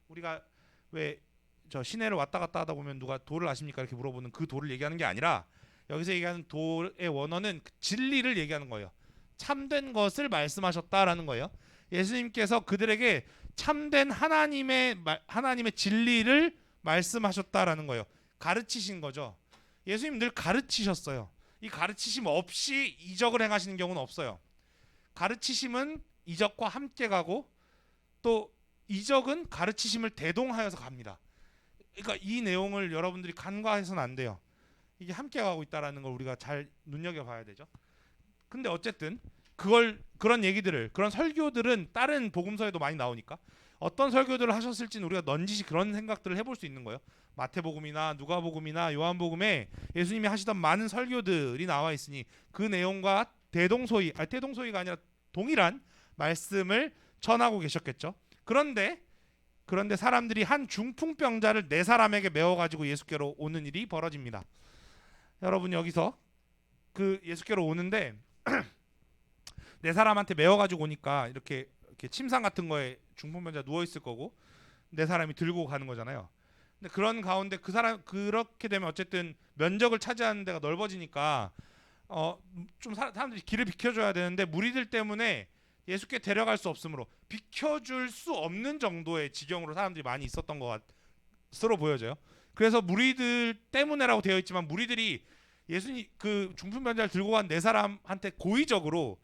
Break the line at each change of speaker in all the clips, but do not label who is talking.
우리가 왜 저 시내를 왔다 갔다 하다 보면 누가 도를 아십니까 이렇게 물어보는 그 도를 얘기하는 게 아니라 여기서 얘기하는 도의 원어는 그 진리를 얘기하는 거예요. 참된 것을 말씀하셨다라는 거예요. 예수님께서 그들에게 참된 하나님의 진리를 말씀하셨다라는 거예요. 가르치신 거죠. 예수님 늘 가르치셨어요. 이 가르치심 없이 이적을 행하시는 경우는 없어요. 가르치심은 이적과 함께 가고 또 이적은 가르치심을 대동하여서 갑니다. 그러니까 이 내용을 여러분들이 간과해서는 안 돼요. 이게 함께 가고 있다라는 걸 우리가 잘 눈여겨봐야 되죠. 근데 어쨌든 그런 얘기들을 그런 설교들은 다른 복음서에도 많이 나오니까 어떤 설교들을 하셨을지는 우리가 넌지시 그런 생각들을 해볼 수 있는 거예요. 마태복음이나 누가복음이나 요한복음에 예수님이 하시던 많은 설교들이 나와 있으니 그 내용과 대동소이가 아니라 동일한 말씀을 전하고 계셨겠죠. 그런데 사람들이 한 중풍병자를 네 사람에게 메워 가지고 예수께로 오는 일이 벌어집니다. 여러분 여기서 그 예수께로 오는데 네 사람한테 메워 가지고 오니까 이렇게 침상 같은 거에 중풍병자 누워 있을 거고 네 사람이 들고 가는 거잖아요. 근데 그런 가운데 그 사람 그렇게 되면 어쨌든 면적을 차지하는 데가 넓어지니까 좀 사람들이 길을 비켜줘야 되는데 무리들 때문에 예수께 데려갈 수 없으므로 비켜줄 수 없는 정도의 지경으로 사람들이 많이 있었던 것으로 보여져요. 그래서 무리들 때문에라고 되어 있지만 무리들이 예수님 그 중풍병자를 들고 간 네 사람한테 고의적으로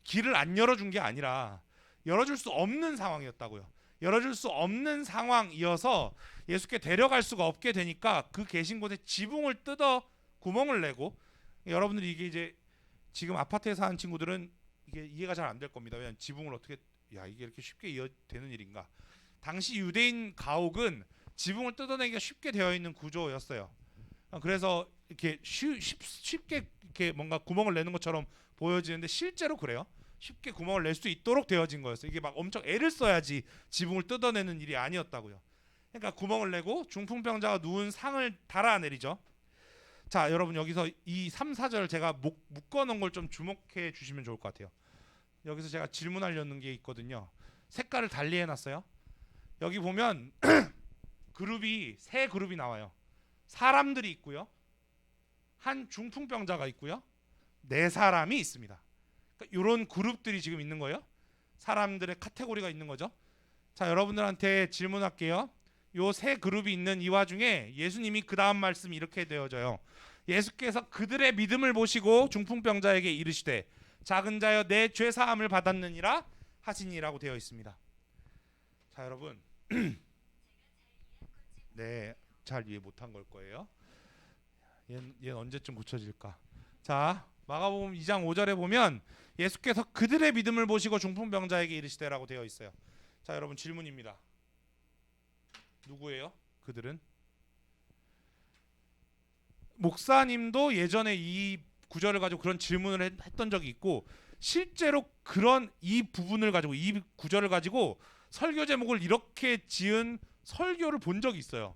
길을 안 열어준 게 아니라 열어줄 수 없는 상황이었다고요. 열어줄 수 없는 상황이어서 예수께 데려갈 수가 없게 되니까 그 계신 곳에 지붕을 뜯어 구멍을 내고 여러분들이 이게 이제 지금 아파트에 사는 친구들은 이게 이해가 잘 안 될 겁니다. 왜냐하면 지붕을 어떻게 이게 이렇게 쉽게 되는 일인가? 당시 유대인 가옥은 지붕을 뜯어내기가 쉽게 되어 있는 구조였어요. 그래서 이렇게 쉽게 이렇게 뭔가 구멍을 내는 것처럼 보여지는데 실제로 그래요. 쉽게 구멍을 낼 수 있도록 되어진 거였어요. 이게 막 엄청 애를 써야지 지붕을 뜯어내는 일이 아니었다고요. 그러니까 구멍을 내고 중풍병자가 누운 상을 달아내리죠. 자, 여러분 여기서 이 3, 4절 제가 묶어 놓은 걸 좀 주목해 주시면 좋을 것 같아요. 여기서 제가 질문하려는 게 있거든요. 색깔을 달리 해놨어요. 여기 보면 세 그룹이 나와요. 사람들이 있고요. 한 중풍병자가 있고요. 네 사람이 있습니다. 그러니까 이런 그룹들이 지금 있는 거예요. 사람들의 카테고리가 있는 거죠. 자, 여러분들한테 질문할게요. 요 세 그룹이 있는 이 와중에 예수님이 그 다음 말씀이 이렇게 되어져요. 예수께서 그들의 믿음을 보시고 중풍병자에게 이르시되 작은 자여 내 죄 사함을 받았느니라 하시니라고 되어 있습니다. 자, 여러분 네, 잘 이해 못한 걸 거예요. 얘는 언제쯤 고쳐질까? 자, 마가복음 2장 5절에 보면 예수께서 그들의 믿음을 보시고 중풍병자에게 이르시되라고 되어 있어요. 자, 여러분 질문입니다. 누구예요? 그들은? 목사님도 예전에 이 구절을 가지고 그런 질문을 했던 적이 있고 실제로 그런 이 부분을 가지고 이 구절을 가지고 설교 제목을 이렇게 지은 설교를 본 적이 있어요.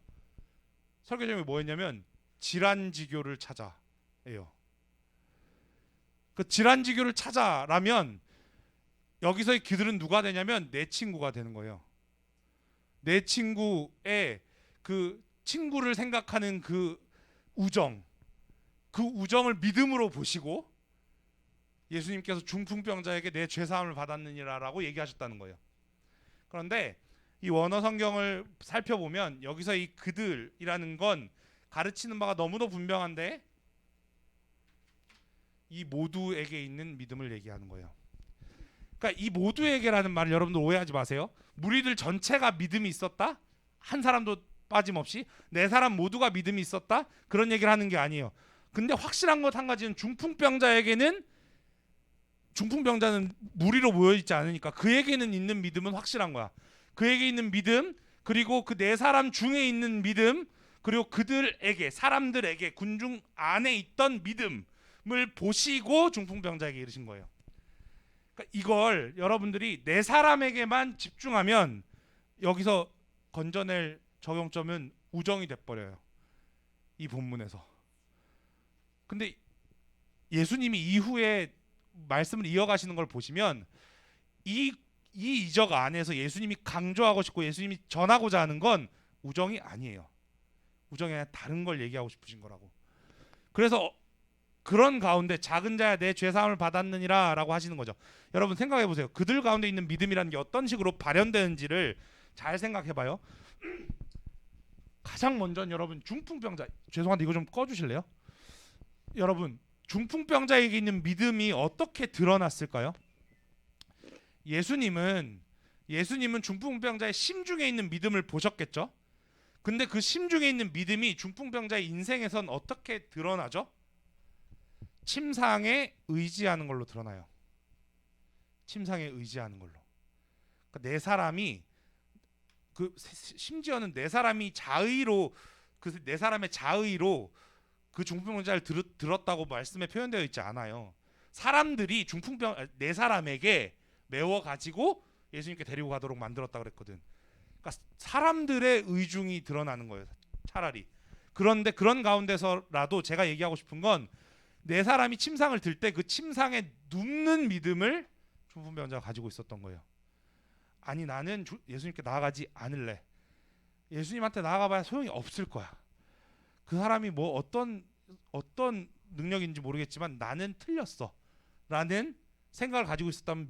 설교 제목이 뭐였냐면 질환지교를 찾아예요. 그 질환지교를 찾아라면 여기서의 그들은 누가 되냐면 내 친구가 되는 거예요. 내 친구의 그 친구를 생각하는 그 우정을 믿음으로 보시고 예수님께서 중풍병자에게 내 죄사함을 받았느니라라고 얘기하셨다는 거예요. 그런데 이 원어 성경을 살펴보면 여기서 이 그들이라는 건 가르치는 바가 너무도 분명한데 이 모두에게 있는 믿음을 얘기하는 거예요. 그러니까 이 모두에게라는 말을 여러분들 오해하지 마세요. 무리들 전체가 믿음이 있었다? 한 사람도 빠짐없이 네 사람 모두가 믿음이 있었다? 그런 얘기를 하는 게 아니에요. 근데 확실한 것 한 가지는 중풍병자는 무리로 모여있지 않으니까 그에게는 있는 믿음은 확실한 거야. 그에게 있는 믿음, 그리고 그 네 사람 중에 있는 믿음, 그리고 사람들에게 군중 안에 있던 믿음을 보시고 중풍병자에게 이르신 거예요. 그러니까 이걸 여러분들이 네 사람에게만 집중하면 여기서 건져낼 적용점은 우정이 돼버려요. 이 본문에서. 근데 예수님이 이후에 말씀을 이어가시는 걸 보시면 이 이 이적 안에서 예수님이 강조하고 싶고 예수님이 전하고자 하는 건 우정이 아니에요. 우정이 아니라 다른 걸 얘기하고 싶으신 거라고. 그래서 그런 가운데 작은 자야 내 죄사함을 받았느니라 라고 하시는 거죠. 여러분 생각해 보세요. 그들 가운데 있는 믿음이라는 게 어떤 식으로 발현되는지를 잘 생각해 봐요. 가장 먼저 여러분 중풍병자, 죄송한데 이거 좀 꺼주실래요? 여러분 중풍병자에게 있는 믿음이 어떻게 드러났을까요? 예수님은 중풍병자의 심중에 있는 믿음을 보셨겠죠? 근데 그 심중에 있는 믿음이 중풍병자의 인생에선 어떻게 드러나죠? 침상에 의지하는 걸로 드러나요. 침상에 의지하는 걸로. 그러니까 네 사람이 심지어는 네 사람이 자의로 그 네 사람의 자의로 그 중풍병자를 들었다고 말씀에 표현되어 있지 않아요. 사람들이 네 사람에게 메워 가지고 예수님께 데리고 가도록 만들었다 그랬거든. 그러니까 사람들의 의중이 드러나는 거예요. 차라리. 그런데 그런 가운데서라도 제가 얘기하고 싶은 건 네 사람이 침상을 들 때 그 침상에 눕는 믿음을 중풍병자가 가지고 있었던 거예요. 아니 나는 예수님께 나아가지 않을래. 예수님한테 나아가봐야 소용이 없을 거야. 그 사람이 뭐 어떤 능력인지 모르겠지만 나는 틀렸어 라는 생각을 가지고 있었다면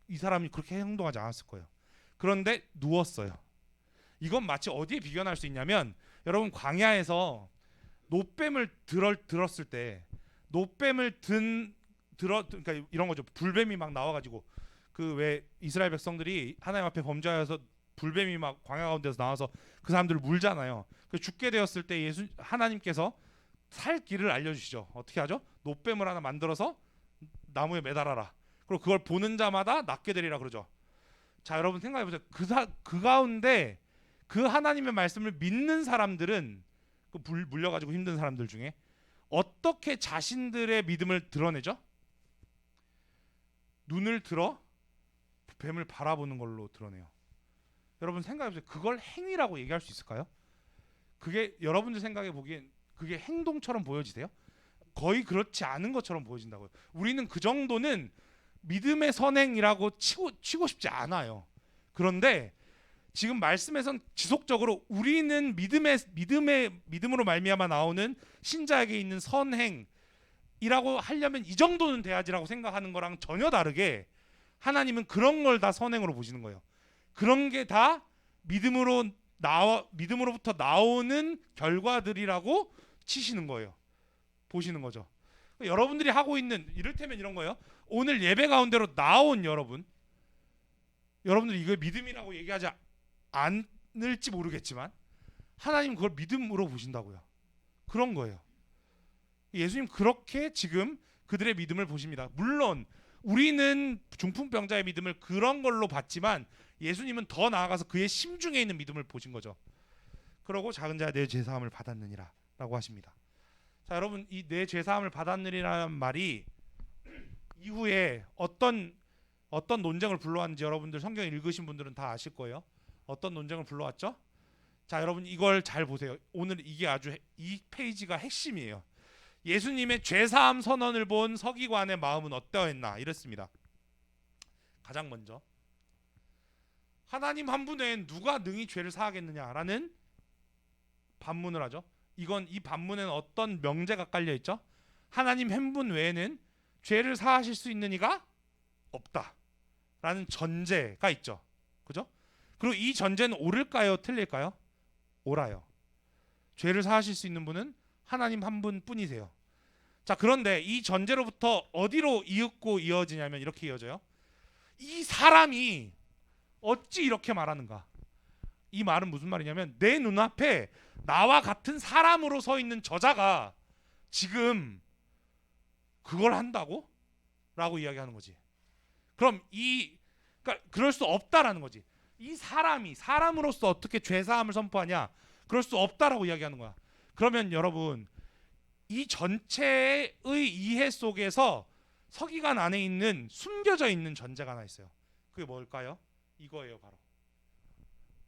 이 사람이 그렇게 행동하지 않았을 거예요. 그런데 누웠어요. 이건 마치 어디에 비견할 수 있냐면 여러분 광야에서 노뱀을 들었을 때 노뱀을 그러니까 이런 거죠. 불뱀이 막 나와가지고 그 왜 이스라엘 백성들이 하나님 앞에 범죄하여서 불뱀이 막 광야 가운데서 나와서 그 사람들을 물잖아요. 그 죽게 되었을 때 하나님께서 살 길을 알려주시죠. 어떻게 하죠? 노뱀을 하나 만들어서 나무에 매달아라. 그리고 그걸 보는 자마다 낫게 되리라 그러죠. 자 여러분 생각해 보세요. 그 가운데 그 하나님의 말씀을 믿는 사람들은 그 물려가지고 힘든 사람들 중에 어떻게 자신들의 믿음을 드러내죠? 눈을 들어 뱀을 바라보는 걸로 드러내요. 여러분 생각해보세요. 그걸 행위라고 얘기할 수 있을까요? 그게 여러분들 생각해 보기엔 그게 행동처럼 보여지세요? 거의 그렇지 않은 것처럼 보여진다고요. 우리는 그 정도는 믿음의 선행이라고 치고 싶지 않아요. 그런데 지금 말씀에선 지속적으로 우리는 믿음으로 말미암아 나오는 신자에게 있는 선행이라고 하려면 이 정도는 돼야지라고 생각하는 거랑 전혀 다르게 하나님은 그런 걸 다 선행으로 보시는 거예요. 그런 게 다 믿음으로부터 나오는 결과들이라고 치시는 거예요. 보시는 거죠. 여러분들이 하고 있는 이를테면 이런 거예요. 오늘 예배 가운데로 나온 여러분들이 이걸 믿음이라고 얘기하지 않을지 모르겠지만 하나님 그걸 믿음으로 보신다고요. 그런 거예요. 예수님 그렇게 지금 그들의 믿음을 보십니다. 물론 우리는 중풍병자의 믿음을 그런 걸로 봤지만 예수님은 더 나아가서 그의 심중에 있는 믿음을 보신 거죠. 그러고 작은 자야 내 죄사함을 받았느니라 라고 하십니다. 자 여러분 이 내 죄사함을 받았느니라는 말이 이후에 어떤 논쟁을 불러왔는지 여러분들 성경 읽으신 분들은 다 아실 거예요. 어떤 논쟁을 불러왔죠? 자 여러분 이걸 잘 보세요. 오늘 이게 아주 이 페이지가 핵심이에요. 예수님의 죄사함 선언을 본 서기관의 마음은 어떠했나 이랬습니다. 가장 먼저 하나님 한 분 외엔 누가 능히 죄를 사하겠느냐라는 반문을 하죠. 이 반문에는 어떤 명제가 깔려 있죠? 하나님 한 분 외에는 죄를 사하실 수 있는 이가 없다라는 전제가 있죠. 그죠? 그리고 이 전제는 옳을까요? 틀릴까요? 옳아요. 죄를 사하실 수 있는 분은 하나님 한 분뿐이세요. 자 그런데 이 전제로부터 어디로 이윽고 이어지냐면 이렇게 이어져요. 이 사람이 어찌 이렇게 말하는가? 이 말은 무슨 말이냐면 내 눈앞에 나와 같은 사람으로 서 있는 저자가 지금 그걸 한다고? 라고 이야기하는 거지. 그럼 그러니까 그럴 수 없다라는 거지. 이 사람으로서 어떻게 죄사함을 선포하냐? 그럴 수 없다라고 이야기하는 거야. 그러면 여러분 이 전체의 이해 속에서 서기관 안에 있는 숨겨져 있는 전제가 하나 있어요. 그게 뭘까요? 이거예요, 바로.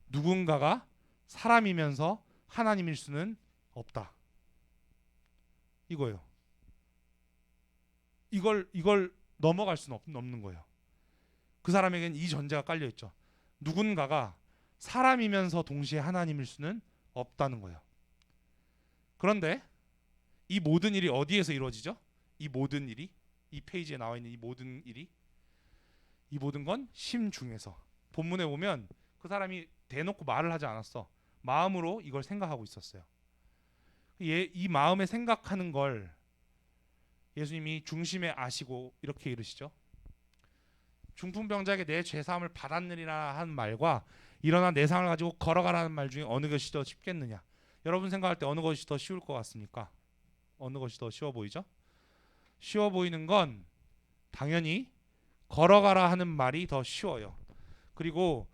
누군가가 사람이면서 하나님일 수는 없다. 이거예요. 이걸 넘어갈 수는 없는 거예요. 그 사람에겐 이 전제가 깔려 있죠. 누군가가 사람이면서 동시에 하나님일 수는 없다는 거예요. 그런데 이 모든 일이 어디에서 이루어지죠? 이 모든 일이, 이 페이지에 나와 있는 이 모든 일이, 이 모든 건 심중에서. 본문에 보면 그 사람이 대놓고 말을 하지 않았어. 마음으로 이걸 생각하고 있었어요. 이 마음에 생각하는 걸 예수님이 중심에 아시고 이렇게 이르시죠. 중풍병자에게 내 죄사함을 받았느니라 하는 말과 일어나 내 상을 가지고 걸어가라는 말 중에 어느 것이 더 쉽겠느냐? 여러분 생각할 때 어느 것이 더 쉬울 것 같습니까? 어느 것이 더 쉬워 보이죠? 쉬워 보이는 건 당연히 걸어가라 하는 말이 더 쉬워요. 그리고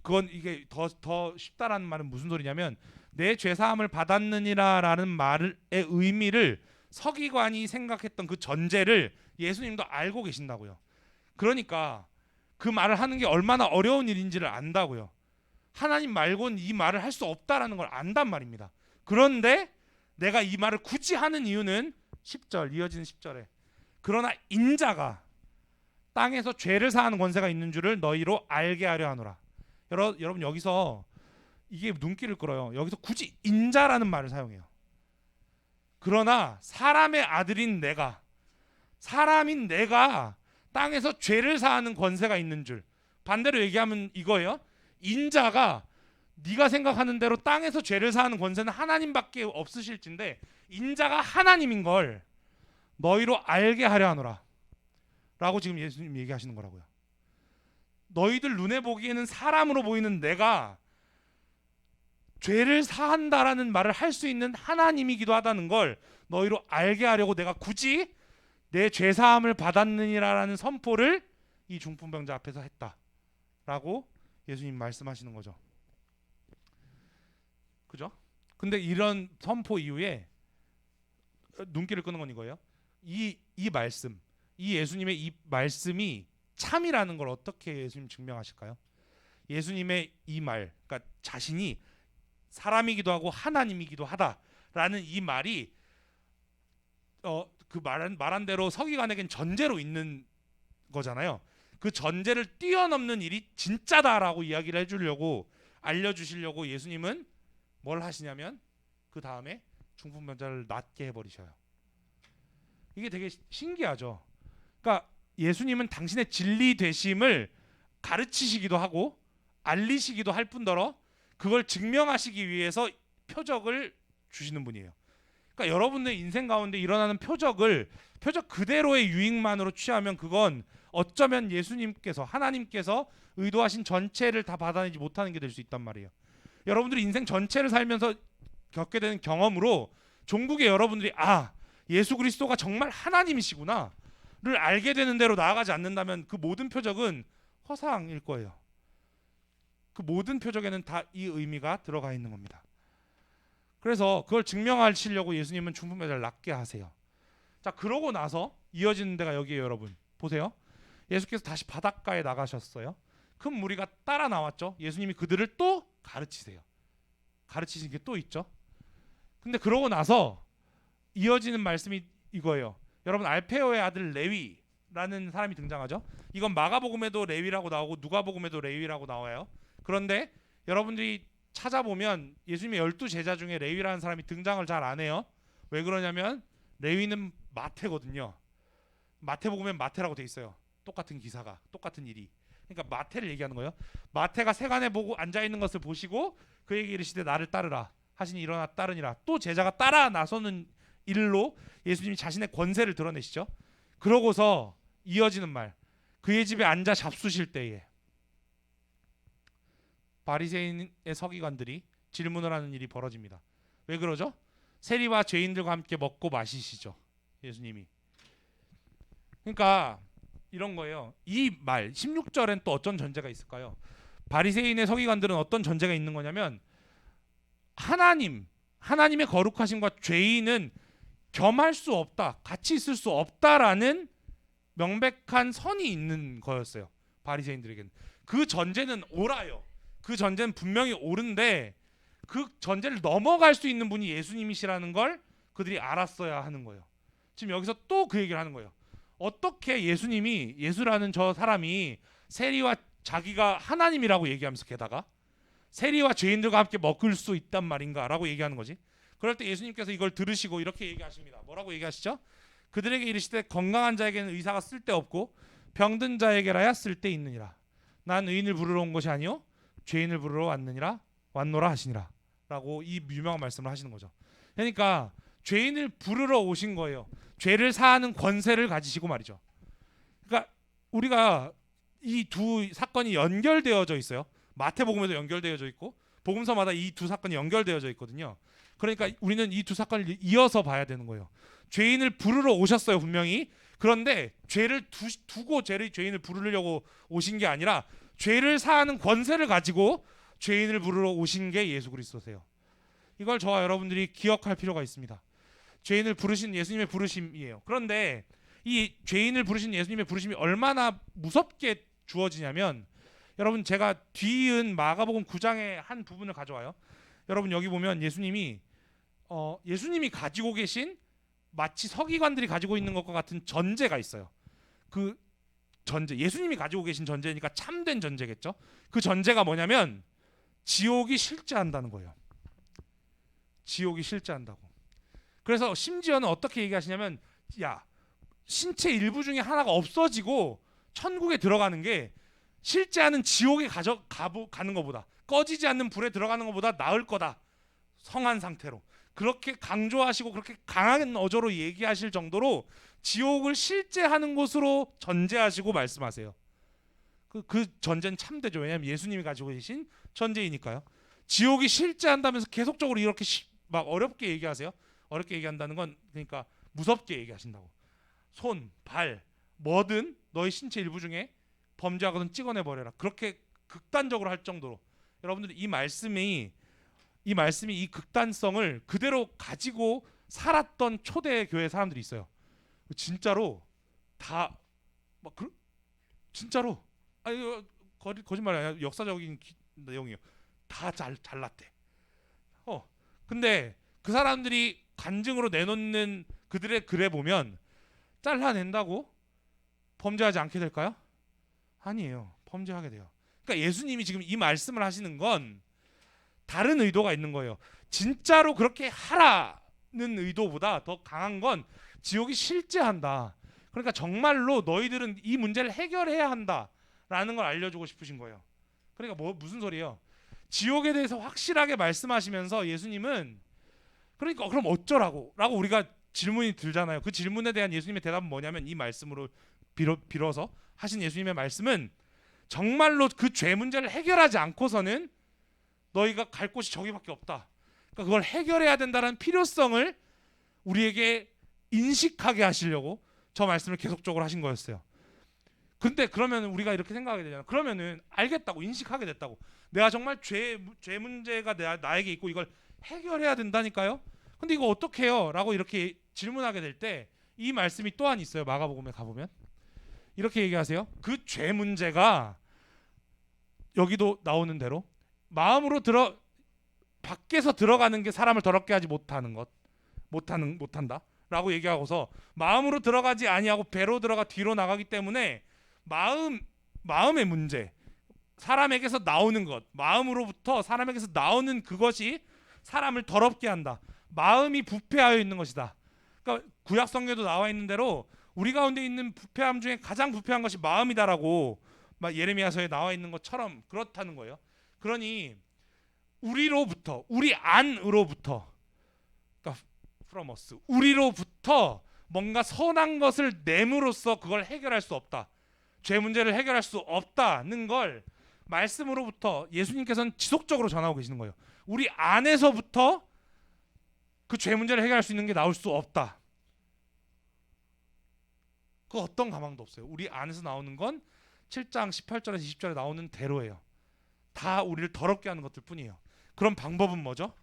그건 이게 더 쉽다라는 말은 무슨 소리냐면 내 죄사함을 받았느니라라는 말의 의미를 서기관이 생각했던 그 전제를 예수님도 알고 계신다고요. 그러니까 그 말을 하는 게 얼마나 어려운 일인지를 안다고요. 하나님 말고는 이 말을 할 수 없다라는 걸 안단 말입니다. 그런데 내가 이 말을 굳이 하는 이유는 10절 이어지는 10절에 그러나 인자가 땅에서 죄를 사하는 권세가 있는 줄을 너희로 알게 하려 하노라. 여러분 여기서 이게 눈길을 끌어요. 여기서 굳이 인자라는 말을 사용해요. 그러나 사람의 아들인 내가, 사람인 내가 땅에서 죄를 사하는 권세가 있는 줄. 반대로 얘기하면 이거예요. 인자가 네가 생각하는 대로 땅에서 죄를 사하는 권세는 하나님밖에 없으실진데 인자가 하나님인 걸 너희로 알게 하려 하노라 라고 지금 예수님 얘기하시는 거라고요. 너희들 눈에 보기에는 사람으로 보이는 내가 죄를 사한다라는 말을 할 수 있는 하나님이기도 하다는 걸 너희로 알게 하려고 내가 굳이 내 죄사함을 받았느니라라는 선포를 이 중풍병자 앞에서 했다라고 예수님 말씀하시는 거죠. 그죠? 근데 이런 선포 이후에 눈길을 끄는 건 이거예요. 이 말씀, 이 예수님의 이 말씀이 참이라는 걸 어떻게 예수님 증명하실까요? 예수님의 이 말, 그러니까 자신이 사람이기도 하고 하나님이기도 하다라는 이 말이 그 말한 대로 서기관에겐 전제로 있는 거잖아요. 그 전제를 뛰어넘는 일이 진짜다라고 이야기를 해주려고 알려주시려고 예수님은 뭘 하시냐면 그 다음에 중풍병자를 낫게 해버리셔요. 이게 되게 신기하죠. 그러니까 예수님은 당신의 진리 되심을 가르치시기도 하고 알리시기도 할 뿐더러 그걸 증명하시기 위해서 표적을 주시는 분이에요. 그러니까 여러분의 인생 가운데 일어나는 표적 그대로의 유익만으로 취하면 그건 어쩌면 예수님께서 하나님께서 의도하신 전체를 다 받아내지 못하는 게 될 수 있단 말이에요. 여러분들이 인생 전체를 살면서 겪게 되는 경험으로 종국의 여러분들이 예수 그리스도가 정말 하나님이시구나를 알게 되는 대로 나아가지 않는다면 그 모든 표적은 허상일 거예요. 그 모든 표적에는 다 이 의미가 들어가 있는 겁니다. 그래서 그걸 증명하시려고 예수님은 중풍병자를 낫게 하세요. 자, 그러고 나서 이어지는 데가 여기에요, 여러분. 보세요. 예수께서 다시 바닷가에 나가셨어요. 큰 무리가 따라 나왔죠. 예수님이 그들을 또 가르치세요. 가르치신 게 또 있죠. 근데 그러고 나서 이어지는 말씀이 이거예요. 여러분, 알페오의 아들 레위라는 사람이 등장하죠. 이건 마가복음에도 레위라고 나오고 누가복음에도 레위라고 나와요. 그런데 여러분들이 찾아보면 예수님의 12제자 중에 레위라는 사람이 등장을 잘 안 해요. 왜 그러냐면 레위는 마태거든요. 마태복음엔 마태라고 돼 있어요. 똑같은 기사가, 똑같은 일이. 그러니까 마태를 얘기하는 거예요. 마태가 세간에 보고 앉아 있는 것을 보시고 그에게 이르시되 나를 따르라 하시니 일어나 따르니라. 또 제자가 따라 나서는 일로 예수님이 자신의 권세를 드러내시죠. 그러고서 이어지는 말. 그의 집에 앉아 잡수실 때에 바리새인의 서기관들이 질문을 하는 일이 벌어집니다. 왜 그러죠? 세리와 죄인들과 함께 먹고 마시시죠. 예수님이. 그러니까 이런 거예요. 이 말 16절엔 또 어떤 전제가 있을까요? 바리새인의 서기관들은 어떤 전제가 있는 거냐면 하나님의 거룩하심과 죄인은 겸할 수 없다, 같이 있을 수 없다라는 명백한 선이 있는 거였어요. 바리새인들에게는. 그 전제는 옳아요. 그 전제는 분명히 옳은데 그 전제를 넘어갈 수 있는 분이 예수님이시라는 걸 그들이 알았어야 하는 거예요. 지금 여기서 또 그 얘기를 하는 거예요. 어떻게 예수라는 저 사람이 세리와 자기가 하나님이라고 얘기하면서 게다가 세리와 죄인들과 함께 먹을 수 있단 말인가라고 얘기하는 거지. 그럴 때 예수님께서 이걸 들으시고 이렇게 얘기하십니다. 뭐라고 얘기하시죠? 그들에게 이르시되 건강한 자에게는 의사가 쓸데없고 병든 자에게라야 쓸데있느니라. 난 의인을 부르러 온 것이 아니요 죄인을 부르러 왔노라 하시니라. 라고 이 유명한 말씀을 하시는 거죠. 그러니까 죄인을 부르러 오신 거예요. 죄를 사하는 권세를 가지시고 말이죠. 그러니까 우리가 이 두 사건이 연결되어져 있어요. 마태복음에도 연결되어져 있고 복음서마다 이 두 사건이 연결되어져 있거든요. 그러니까 우리는 이 두 사건을 이어서 봐야 되는 거예요. 죄인을 부르러 오셨어요, 분명히. 그런데 죄를 두고 죄인을 부르려고 오신 게 아니라 죄를 사하는 권세를 가지고 죄인을 부르러 오신 게 예수 그리스도세요. 이걸 저와 여러분들이 기억할 필요가 있습니다. 죄인을 부르신 예수님의 부르심이에요. 그런데 이 죄인을 부르신 예수님의 부르심이 얼마나 무섭게 주어지냐면, 여러분 제가 뒤이은 마가복음 9장의 한 부분을 가져와요. 여러분 여기 보면 예수님이 가지고 계신 마치 서기관들이 가지고 있는 것과 같은 전제가 있어요. 그 전제, 예수님이 가지고 계신 전제니까 참된 전제겠죠. 그 전제가 뭐냐면 지옥이 실제한다는 거예요. 지옥이 실제한다고. 그래서 심지어는 어떻게 얘기하시냐면, 야, 신체 일부 중에 하나가 없어지고 천국에 들어가는 게 실제하는 지옥에 가는 것보다, 꺼지지 않는 불에 들어가는 것보다 나을 거다. 성한 상태로. 그렇게 강조하시고 그렇게 강한 어조로 얘기하실 정도로 지옥을 실제하는 것으로 전제하시고 말씀하세요. 그 전제는 참되죠. 왜냐하면 예수님이 가지고 계신 전제이니까요. 지옥이 실제한다면서 계속적으로 이렇게 막 어렵게 얘기하세요. 어렵게 얘기한다는 건 그러니까 무섭게 얘기하신다고. 손, 발, 뭐든 너희 신체 일부 중에 범죄하거든 찍어내버려라. 그렇게 극단적으로 할 정도로 여러분들이 이 말씀이 이 극단성을 그대로 가지고 살았던 초대 교회 사람들이 있어요. 진짜로 다 막 진짜로 거짓말이 아니라 역사적인 내용이에요. 다 잘났대. 근데 그 사람들이 간증으로 내놓는 그들의 글에 보면 잘라낸다고 범죄하지 않게 될까요? 아니에요. 범죄하게 돼요. 그러니까 예수님이 지금 이 말씀을 하시는 건 다른 의도가 있는 거예요. 진짜로 그렇게 하라는 의도보다 더 강한 건 지옥이 실제한다. 그러니까 정말로 너희들은 이 문제를 해결해야 한다라는 걸 알려주고 싶으신 거예요. 그러니까 무슨 소리예요? 지옥에 대해서 확실하게 말씀하시면서 예수님은 그러니까 그럼 어쩌라고? 라고 우리가 질문이 들잖아요. 그 질문에 대한 예수님의 대답은 뭐냐면 이 말씀으로 빌어서 하신 예수님의 말씀은 정말로 그 죄 문제를 해결하지 않고서는 너희가 갈 곳이 저기밖에 없다. 그러니까 그걸 해결해야 된다는 필요성을 우리에게 인식하게 하시려고 저 말씀을 계속적으로 하신 거였어요. 근데 그러면 우리가 이렇게 생각하게 되잖아요. 그러면은 알겠다고, 인식하게 됐다고, 내가 정말 죄 문제가 나에게 있고 이걸 해결해야 된다니까요. 근데 이거 어떻게 해요? 라고 이렇게 질문하게 될 때 이 말씀이 또한 있어요. 마가복음에 가보면 이렇게 얘기하세요. 그 죄 문제가 여기도 나오는 대로 마음으로 밖에서 들어가는 게 사람을 더럽게 하지 못한다 라고 얘기하고서 마음으로 들어가지 아니하고 배로 들어가 뒤로 나가기 때문에 마음의 문제, 사람에게서 나오는 것, 마음으로부터 사람에게서 나오는 그것이 사람을 더럽게 한다. 마음이 부패하여 있는 것이다. 그러니까 구약 성경에도 나와 있는 대로 우리 가운데 있는 부패함 중에 가장 부패한 것이 마음이다라고 막 예레미야서에 나와 있는 것처럼 그렇다는 거예요. 그러니 우리로부터, 우리 안으로부터, 그러니까 from us, 우리로부터 뭔가 선한 것을 내므로써 그걸 해결할 수 없다. 죄 문제를 해결할 수 없다는 걸 말씀으로부터 예수님께서는 지속적으로 전하고 계시는 거예요. 우리 안에서부터 그 죄 문제를 해결할 수 있는 게 나올 수 없다. 그 어떤 가망도 없어요. 우리 안에서 나오는 건 7장 18절에서 20절에 나오는 대로예요. 다 우리를 더럽게 하는 것들 뿐이에요. 그럼 방법은 뭐죠?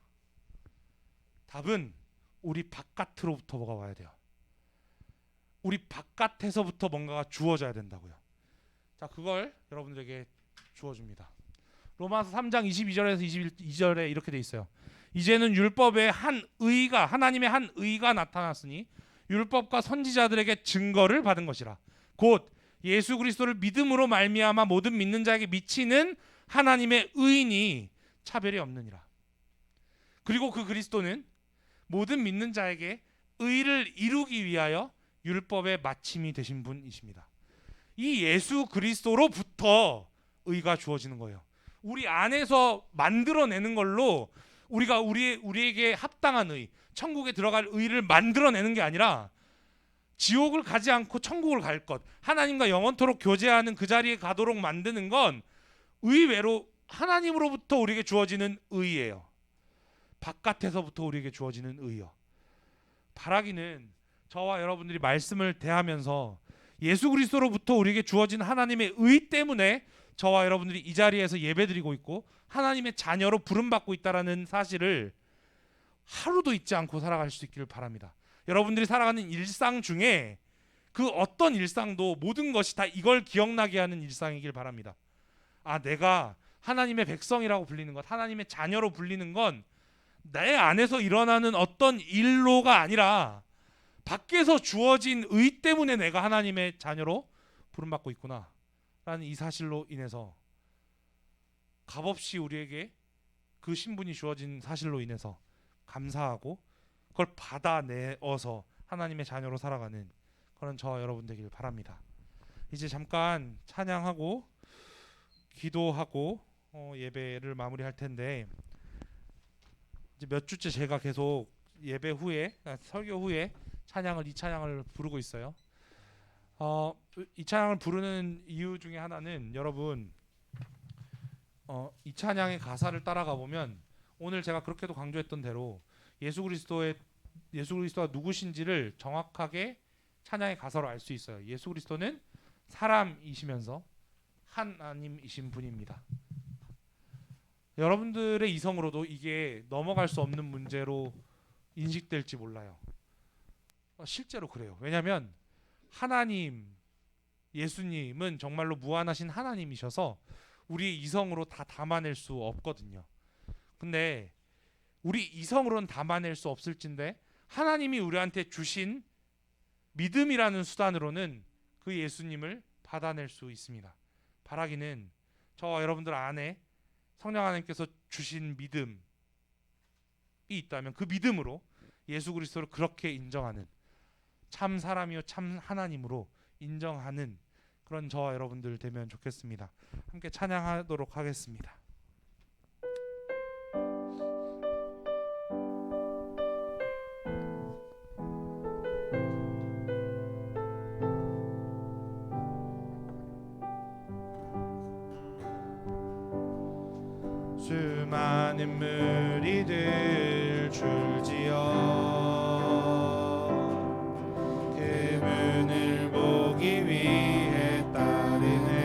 답은 우리 바깥으로부터 뭐가 와야 돼요. 우리 바깥에서부터 뭔가가 주어져야 된다고요. 자, 그걸 여러분들에게 주어줍니다. 로마서 3장 22절에서 22절에 이렇게 돼 있어요. 이제는 율법의 한 의가, 하나님의 한 의가 나타났으니 율법과 선지자들에게 증거를 받은 것이라. 곧 예수 그리스도를 믿음으로 말미암아 모든 믿는 자에게 미치는 하나님의 의인이 차별이 없느니라. 그리고 그 그리스도는 모든 믿는 자에게 의를 이루기 위하여 율법의 마침이 되신 분이십니다. 이 예수 그리스도로부터 의가 주어지는 거예요. 우리 안에서 만들어내는 걸로 우리가 우리에게 합당한 의, 천국에 들어갈 의를 만들어내는 게 아니라 지옥을 가지 않고 천국을 갈 것, 하나님과 영원토록 교제하는 그 자리에 가도록 만드는 건 의외로 하나님으로부터 우리에게 주어지는 의예요. 바깥에서부터 우리에게 주어지는 의요. 바라기는 저와 여러분들이 말씀을 대하면서 예수 그리스도로부터 우리에게 주어진 하나님의 의 때문에 저와 여러분들이 이 자리에서 예배드리고 있고 하나님의 자녀로 부름받고 있다는 사실을 하루도 잊지 않고 살아갈 수 있기를 바랍니다. 여러분들이 살아가는 일상 중에 그 어떤 일상도 모든 것이 다 이걸 기억나게 하는 일상이길 바랍니다. 아, 내가 하나님의 백성이라고 불리는 것, 하나님의 자녀로 불리는 건 내 안에서 일어나는 어떤 일로가 아니라 밖에서 주어진 의 때문에 내가 하나님의 자녀로 부름받고 있구나 라는 이 사실로 인해서 값없이 우리에게 그 신분이 주어진 사실로 인해서 감사하고 그걸 받아내어서 하나님의 자녀로 살아가는 그런 저와 여러분 되길 바랍니다. 이제 잠깐 찬양하고 기도하고 예배를 마무리할 텐데, 이제 몇 주째 제가 계속 예배 후에, 설교 후에 이 찬양을 부르고 있어요. 이 찬양을 부르는 이유 중에 하나는 여러분, 이 찬양의 가사를 따라가 보면 오늘 제가 그렇게도 강조했던 대로 예수 그리스도가 누구신지를 정확하게 찬양의 가사로 알 수 있어요. 예수 그리스도는 사람이시면서 하나님이신 분입니다. 여러분들의 이성으로도 이게 넘어갈 수 없는 문제로 인식될지 몰라요. 실제로 그래요. 왜냐하면 하나님, 예수님은 정말로 무한하신 하나님이셔서 우리 이성으로 다 담아낼 수 없거든요. 근데 우리 이성으로는 담아낼 수 없을진데 하나님이 우리한테 주신 믿음이라는 수단으로는 그 예수님을 받아낼 수 있습니다. 바라기는 저와 여러분들 안에 성령 하나님께서 주신 믿음이 있다면 그 믿음으로 예수 그리스도를 그렇게 인정하는, 참 사람이요 참 하나님으로 인정하는 그런 저와 여러분들 되면 좋겠습니다. 함께 찬양하도록 하겠습니다. 수많은 무리들 줄지어 그분을 보기 위해 따르네.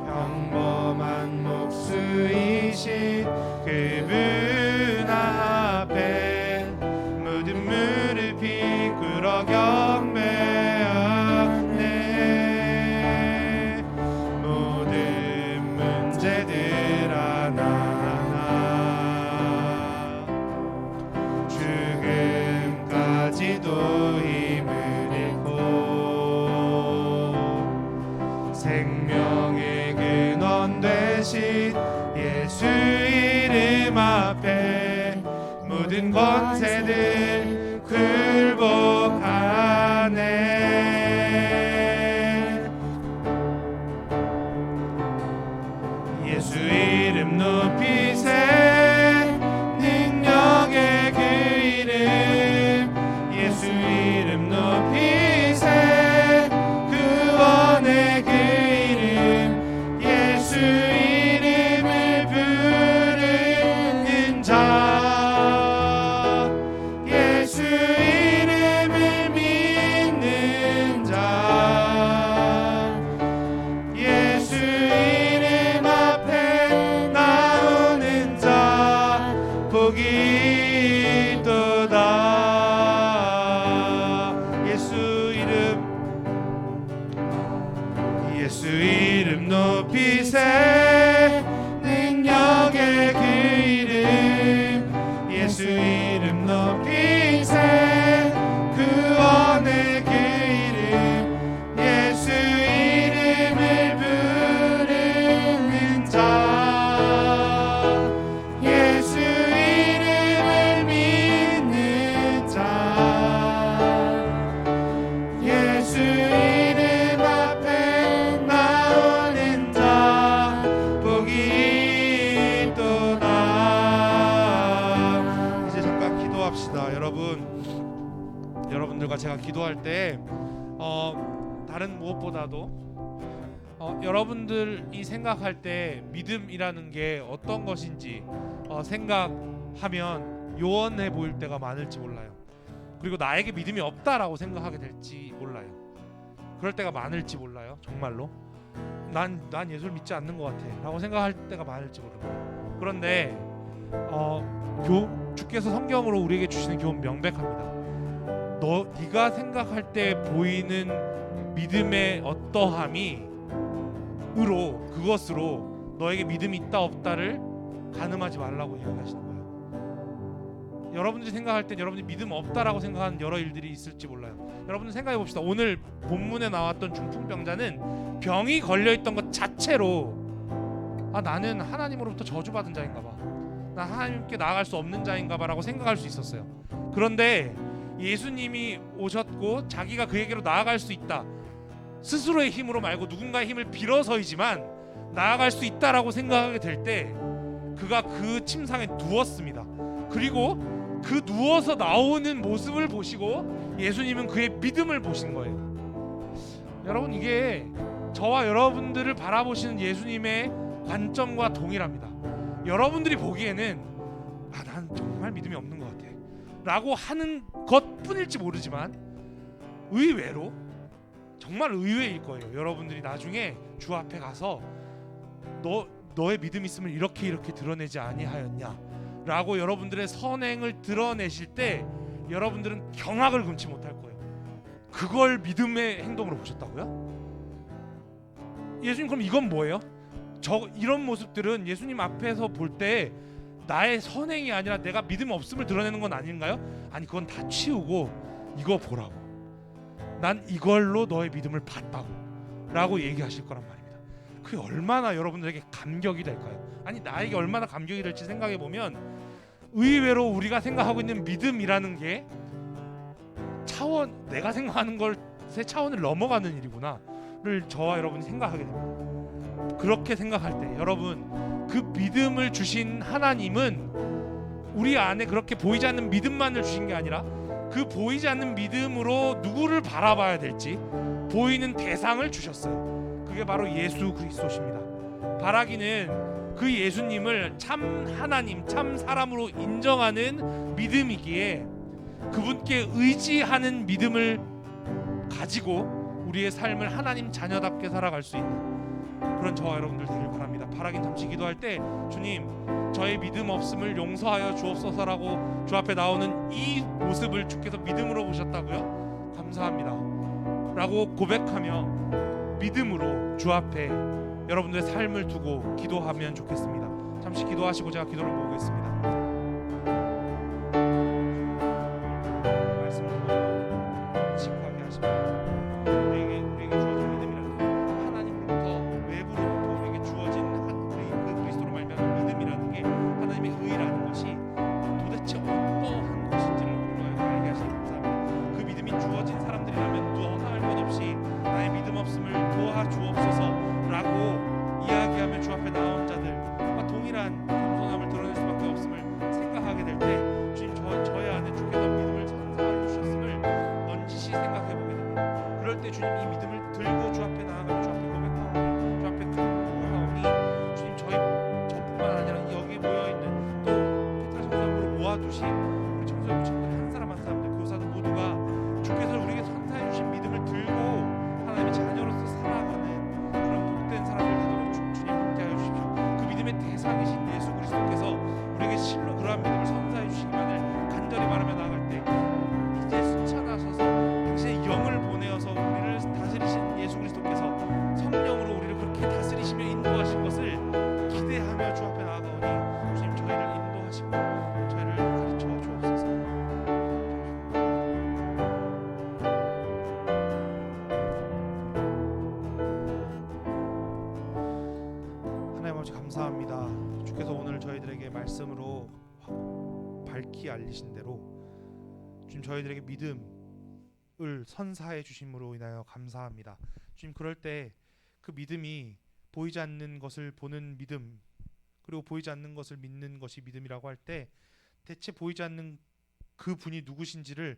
평범한 목수이신 그분 앞에 모든 무릎이 꿇어 경배하네. 모든 문제들 하나하나 죽음까지도 힘을 잃고 생명의 근원 되신 예수 이름 앞에 모든 권세들 굴복하네. 예수 이름 높이세. 능력의 그 이름 예수 이름 높이세. 구원의 그 이름 예수 이름을 부르는 자, 예수 이름을 믿는 자, 예수 이름 앞에 나오는 여러분들과 제가 기도할 때 다른 무엇보다도 여러분들이 생각할 때 믿음이라는 게 어떤 것인지 생각하면 요원해 보일 때가 많을지 몰라요. 그리고 나에게 믿음이 없다라고 생각하게 될지 몰라요. 그럴 때가 많을지 몰라요. 정말로 난 예수를 믿지 않는 것 같아 라고 생각할 때가 많을지 모릅니다. 그런데 주께서 성경으로 우리에게 주시는 교훈 명백합니다. 네가 생각할 때 보이는 믿음의 어떠함이 그것으로 너에게 믿음이 있다 없다를 가늠하지 말라고 이야기하시는 거예요. 여러분들이 생각할 땐 여러분들이 믿음 없다라고 생각하는 여러 일들이 있을지 몰라요. 여러분들 생각해 봅시다. 오늘 본문에 나왔던 중풍병자는 병이 걸려있던 것 자체로 나는 하나님으로부터 저주받은 자인가 봐, 난 하나님께 나아갈 수 없는 자인가 봐 라고 생각할 수 있었어요. 그런데 예수님이 오셨고 자기가 그에게로 나아갈 수 있다, 스스로의 힘으로 말고 누군가의 힘을 빌어서이지만 나아갈 수 있다라고 생각하게 될 때 그가 그 침상에 누웠습니다. 그리고 그 누워서 나오는 모습을 보시고 예수님은 그의 믿음을 보신 거예요. 여러분, 이게 저와 여러분들을 바라보시는 예수님의 관점과 동일합니다. 여러분들이 보기에는 난 정말 믿음이 없는 것 같아 라고 하는 것뿐일지 모르지만 의외로 정말 의외일 거예요. 여러분들이 나중에 주 앞에 가서 너의 믿음 있음을 이렇게 드러내지 아니하였냐 라고 여러분들의 선행을 드러내실 때 여러분들은 경악을 금치 못할 거예요. 그걸 믿음의 행동으로 보셨다고요? 예수님, 그럼 이건 뭐예요? 이런 모습들은 예수님 앞에서 볼 때 나의 선행이 아니라 내가 믿음 없음을 드러내는 건 아닌가요? 아니, 그건 다 치우고 이거 보라고, 난 이걸로 너의 믿음을 봤다고 라고 얘기하실 거란 말입니다. 그게 얼마나 여러분들에게 감격이 될까요? 아니, 나에게 얼마나 감격이 될지 생각해 보면 의외로 우리가 생각하고 있는 믿음이라는 게 내가 생각하는 것의 차원을 넘어가는 일이구나를 저와 여러분이 생각하게 됩니다. 그렇게 생각할 때 여러분, 그 믿음을 주신 하나님은 우리 안에 그렇게 보이지 않는 믿음만을 주신 게 아니라 그 보이지 않는 믿음으로 누구를 바라봐야 될지 보이는 대상을 주셨어요. 그게 바로 예수 그리스도십니다. 바라기는 그 예수님을 참 하나님, 참 사람으로 인정하는 믿음이기에 그분께 의지하는 믿음을 가지고 우리의 삶을 하나님 자녀답게 살아갈 수 있는 그런 저와 여러분들 되길 바랍니다. 바라긴 잠시 기도할 때 주님, 저의 믿음 없음을 용서하여 주옵소서라고 주 앞에 나오는 이 모습을 주께서 믿음으로 보셨다고요? 감사합니다 라고 고백하며 믿음으로 주 앞에 여러분들의 삶을 두고 기도하면 좋겠습니다. 잠시 기도하시고 제가 기도를 모으겠습니다. 말씀 듣고 직하게 하십니다. 우리에게 주어진 믿음이라는 게 하나님으로부터 외부로부터 우리에게 주어진 그 그리스도로 말미암은 믿음이라는 게 하나님의 의라는 것이 도대체 어떠한 것인지를 우리가 알게 하시니 감사합니다. 그 믿음이 주어진 사람들이라면 너나 할 것 없이 나의 믿음 없음을 도와주옵소서라고 이야기하며 주 앞에 나온 자들과 동일한 겸손함을 드러낼 수밖에 없음을 생각하게 될 때 주님, 저의 안에 주께서 믿음을 선사해 주셨음을 넌지시 생각해 보게 됩니다. 그럴 때 주님, 이 믿음을 들고 주 앞에 나아가며 주 앞에 고백하오니, 주 앞에 간구하오니 주님, 저뿐만 아니라 여기 모여있는 또 페트라 청소년부를 모아두신 우리 청소년 부친들 한 사람 한 사람들, 교사들 모두가 주께서 우리에게 선사해 주신 믿음을 들고 하나님의 자녀로서 살아가는 그런 복된 사람들 되도록 주님 함께하여 주십시오. 그 믿음의 대상이신 예수 그리스도께서 우리에게 실로 그러한 믿음을 선사해 주시기만을 간절히 바라며 나아갈 때 이제 순찬하셔서 당신의 영을 보내어서 우리를 다스리신 예수 그리스도께서 성령으로 우리를 그렇게 다스리시며 인도하실 것을 기대하며 주 앞에 나아가오니 주님, 저희를 인도하시고 저희를 가르쳐 주옵소서. 하나님 아버지, 감사합니다. 주께서 오늘 저희들에게 말씀으로 밝히 알리신 대로 주님, 저희들에게 믿음을 선사해 주심으로 인하여 감사합니다. 주님, 그럴 때 그 믿음이 보이지 않는 것을 보는 믿음, 그리고 보이지 않는 것을 믿는 것이 믿음이라고 할 때 대체 보이지 않는 그 분이 누구신지를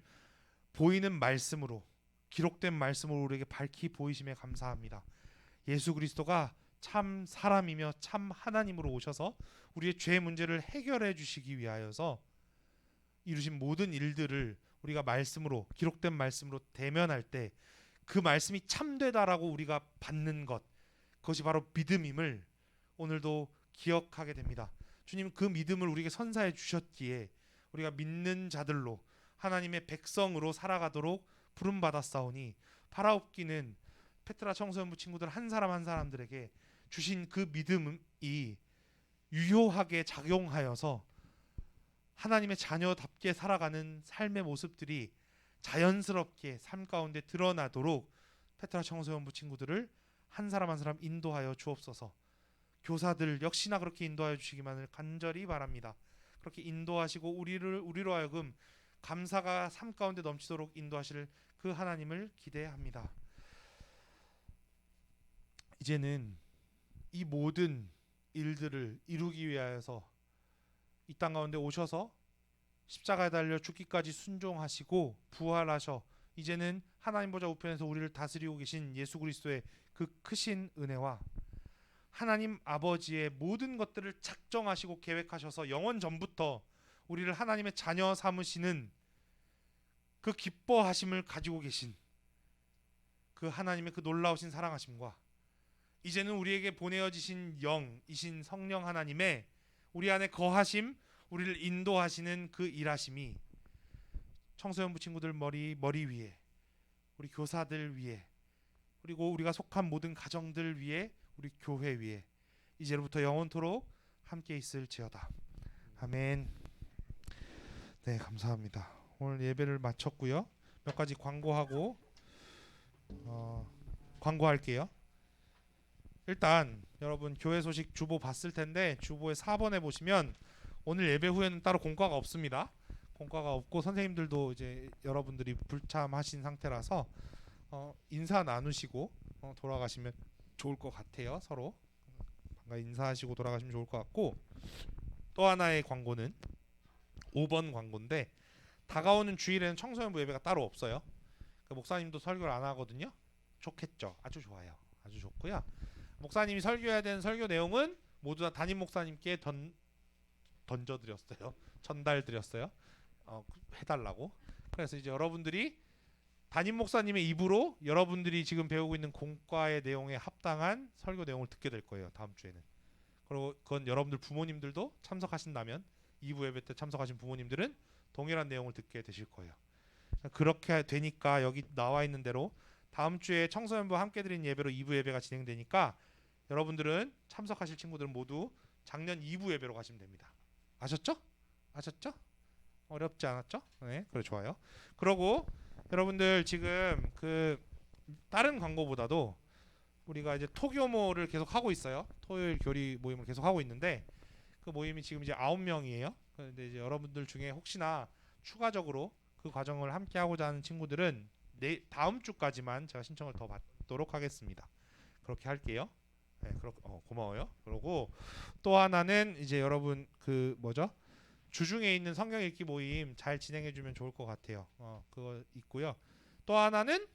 보이는 말씀으로, 기록된 말씀으로 우리에게 밝히 보이심에 감사합니다. 예수 그리스도가 참 사람이며 참 하나님으로 오셔서 우리의 죄 문제를 해결해 주시기 위하여서 이루신 모든 일들을 우리가 말씀으로, 기록된 말씀으로 대면할 때 그 말씀이 참되다라고 우리가 받는 것, 그것이 바로 믿음임을 오늘도 기억하게 됩니다. 주님, 그 믿음을 우리에게 선사해 주셨기에 우리가 믿는 자들로 하나님의 백성으로 살아가도록 부름 받았사오니, 바라옵기는 페트라 청소년부 친구들 한 사람 한 사람들에게 주신 그 믿음이 유효하게 작용하여서 하나님의 자녀답게 살아가는 삶의 모습들이 자연스럽게 삶 가운데 드러나도록 페트라 청소년부 친구들을 한 사람 한 사람 인도하여 주옵소서. 교사들 역시나 그렇게 인도하여 주시기만을 간절히 바랍니다. 그렇게 인도하시고 우리로 하여금 감사가 삶 가운데 넘치도록 인도하실 그 하나님을 기대합니다. 이제는 이 모든 일들을 이루기 위하여서 이 땅 가운데 오셔서 십자가에 달려 죽기까지 순종하시고 부활하셔 이제는 하나님 보좌 우편에서 우리를 다스리고 계신 예수 그리스도의 그 크신 은혜와 하나님 아버지의 모든 것들을 작정하시고 계획하셔서 영원 전부터 우리를 하나님의 자녀 삼으시는 그 기뻐하심을 가지고 계신 그 하나님의 그 놀라우신 사랑하심과 이제는 우리에게 보내어지신 영이신 성령 하나님의 우리 안에 거하심, 우리를 인도하시는 그 일하심이 청소년부 친구들 머리 위에, 우리 교사들 위에, 그리고 우리가 속한 모든 가정들 위에, 우리 교회 위에 이제로부터 영원토록 함께 있을지어다. 아멘. 네, 감사합니다. 오늘 예배를 마쳤고요. 몇 가지 광고하고 광고할게요. 일단 여러분 교회 소식 주보 봤을 텐데 주보의 4번에 보시면 오늘 예배 후에는 따로 공과가 없습니다. 공과가 없고 선생님들도 이제 여러분들이 불참하신 상태라서 인사 나누시고 돌아가시면 좋을 것 같아요. 서로 반가 인사하시고 돌아가시면 좋을 것 같고, 또 하나의 광고는 5번 광고인데 다가오는 주일에는 청소년부 예배가 따로 없어요. 그 목사님도 설교를 안 하거든요. 좋겠죠. 아주 좋아요. 아주 좋고요. 목사님이 설교해야 되는 설교 내용은 모두 다 담임 목사님께 던져드렸어요. 전달드렸어요. 해달라고. 그래서 이제 여러분들이 담임 목사님의 입으로 여러분들이 지금 배우고 있는 공과의 내용에 합당한 설교 내용을 듣게 될 거예요. 다음 주에는. 그리고 그건 여러분들 부모님들도 참석하신다면 2부 예배 때 참석하신 부모님들은 동일한 내용을 듣게 되실 거예요. 그렇게 되니까 여기 나와 있는 대로 다음 주에 청소년부와 함께 드린 예배로 2부 예배가 진행되니까 여러분들은 참석하실 친구들은 모두 작년 2부 예배로 가시면 됩니다. 아셨죠? 아셨죠? 어렵지 않았죠? 네, 그래 좋아요. 그리고 여러분들 지금 그 다른 광고보다도 우리가 이제 토교모를 계속 하고 있어요. 토요일 교리 모임을 계속 하고 있는데 그 모임이 지금 이제 9명이에요. 그런데 이제 여러분들 중에 혹시나 추가적으로 그 과정을 함께 하고자 하는 친구들은 다음 주까지만 제가 신청을 더 받도록 하겠습니다. 그렇게 할게요. 네, 고마워요. 그리고 또 하나는 이제 여러분 그 주중에 있는 성경 읽기 모임 잘 진행해주면 좋을 것 같아요. 그거 있고요. 또 하나는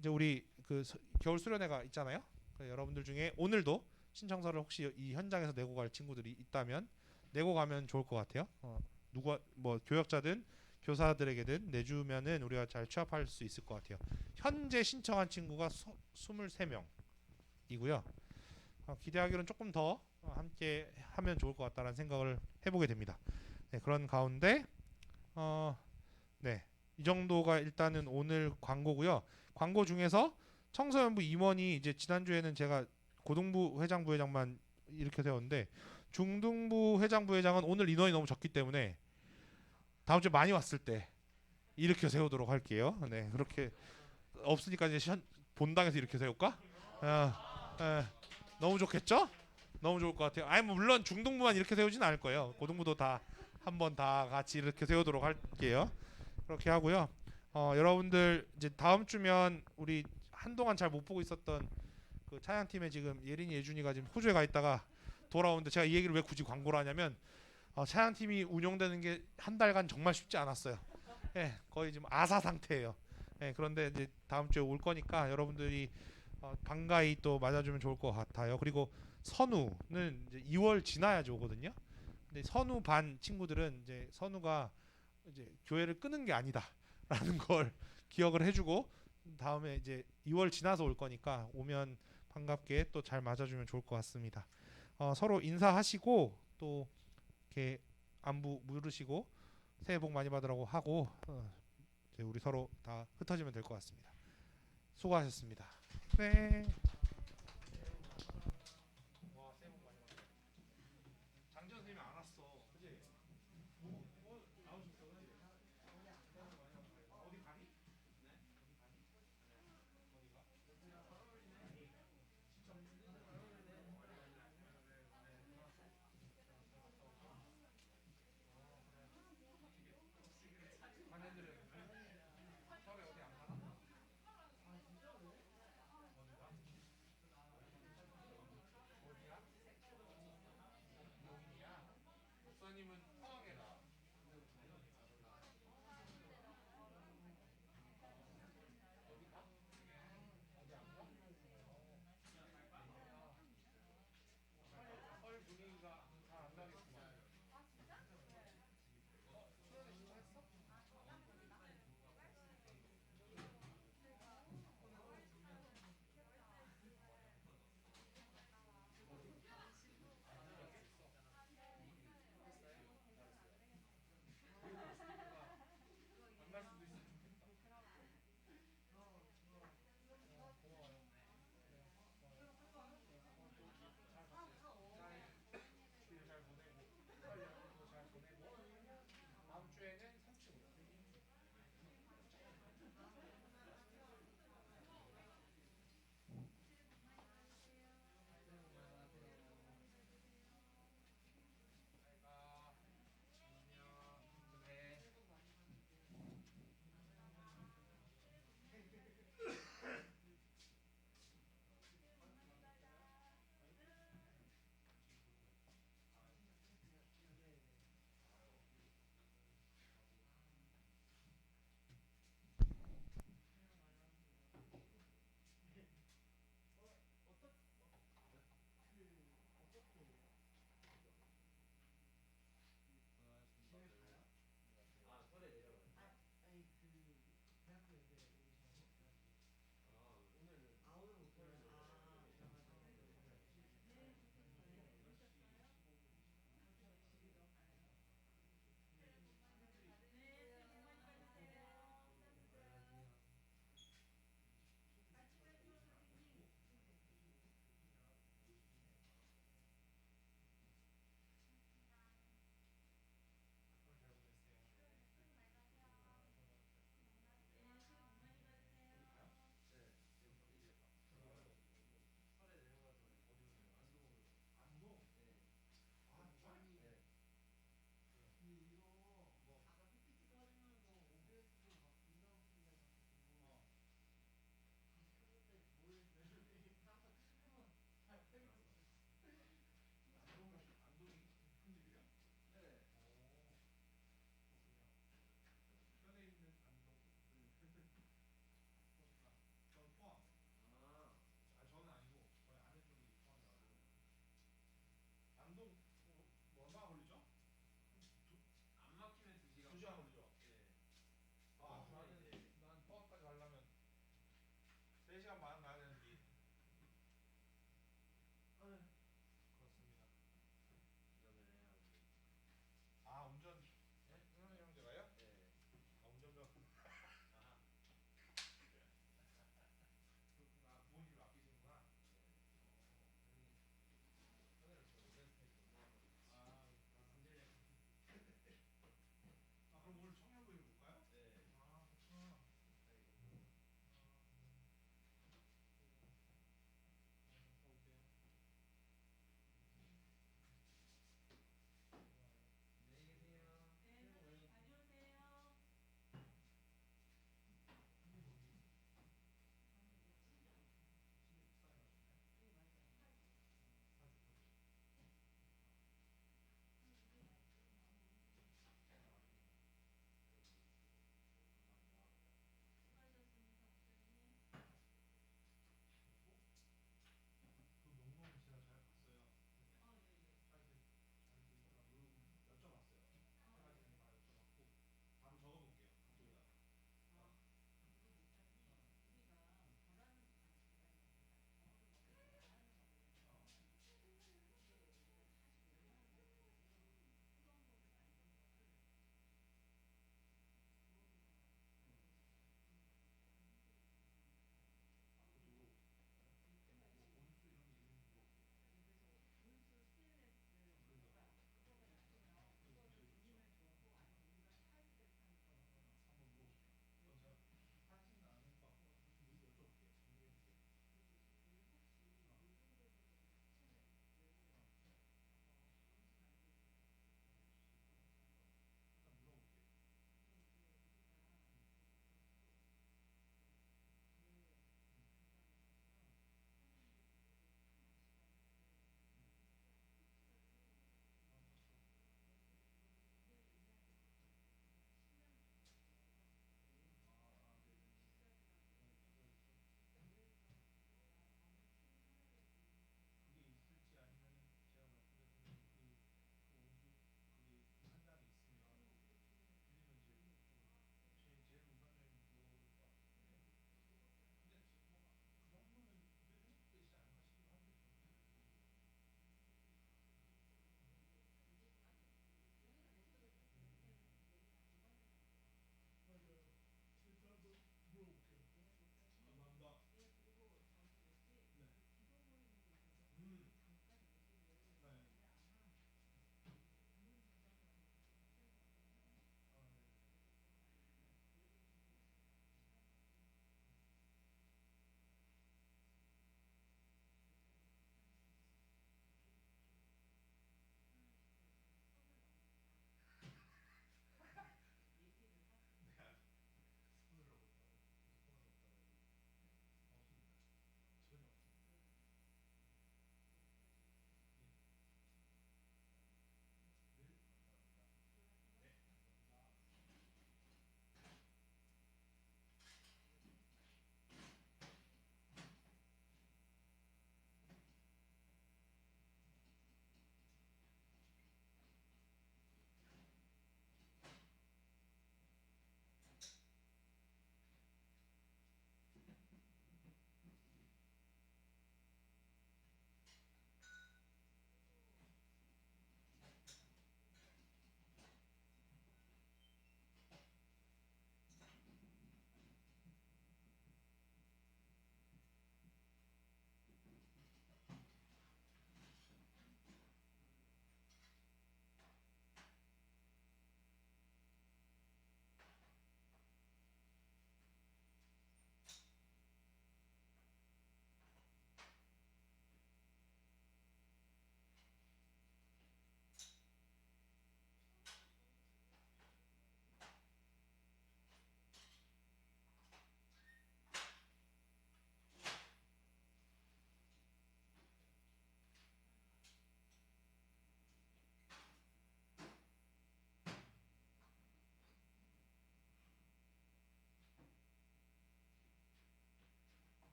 이제 우리 그 겨울 수련회가 있잖아요. 여러분들 중에 오늘도 신청서를 혹시 이 현장에서 내고 갈 친구들이 있다면 내고 가면 좋을 것 같아요. 누가 교역자든 교사들에게든 내주면은 우리가 잘 취합할 수 있을 것 같아요. 현재 신청한 친구가 23명이고요. 기대하기로는 조금 더 함께 하면 좋을 것 같다는 생각을 해보게 됩니다. 네, 그런 가운데 네, 이 정도가 일단은 오늘 광고고요. 광고 중에서 청소년부 임원이 이제 지난주에는 제가 고등부 회장 부회장만 이렇게 세웠는데 중등부 회장 부회장은 오늘 인원이 너무 적기 때문에 다음 주에 많이 왔을 때 이렇게 세우도록 할게요. 네, 그렇게 없으니까 이제 본당에서 이렇게 세울까? 너무 좋겠죠? 너무 좋을 것 같아요. 아니 물론 중등부만 이렇게 세우진 않을 거예요. 고등부도 다 한번 다 같이 이렇게 세우도록 할게요. 그렇게 하고요. 여러분들 이제 다음 주면 우리 한동안 잘 못 보고 있었던 그 찬양팀에 지금 예린이 예준이가 지금 호주에 가 있다가 돌아오는데 제가 이 얘기를 왜 굳이 광고를 하냐면 찬양팀이 운영되는 게 한 달간 정말 쉽지 않았어요. 예, 거의 지금 아사 상태예요. 예, 그런데 이제 다음 주에 올 거니까 여러분들이 반가이 또 맞아주면 좋을 것 같아요. 그리고 선우는 이제 2월 지나야지 오거든요. 근데 선우 반 친구들은 이제 선우가 이제 교회를 끄는 게 아니다라는 걸 기억을 해주고 다음에 이제 2월 지나서 올 거니까 오면 반갑게 또 잘 맞아주면 좋을 것 같습니다. 서로 인사하시고 또 이렇게 안부 물으시고 새해 복 많이 받으라고 하고 이제 우리 서로 다 흩어지면 될 것 같습니다. 수고하셨습니다. 네. 와, 새해 복 많이 받으세요. 장지현 선생님이 안 왔어.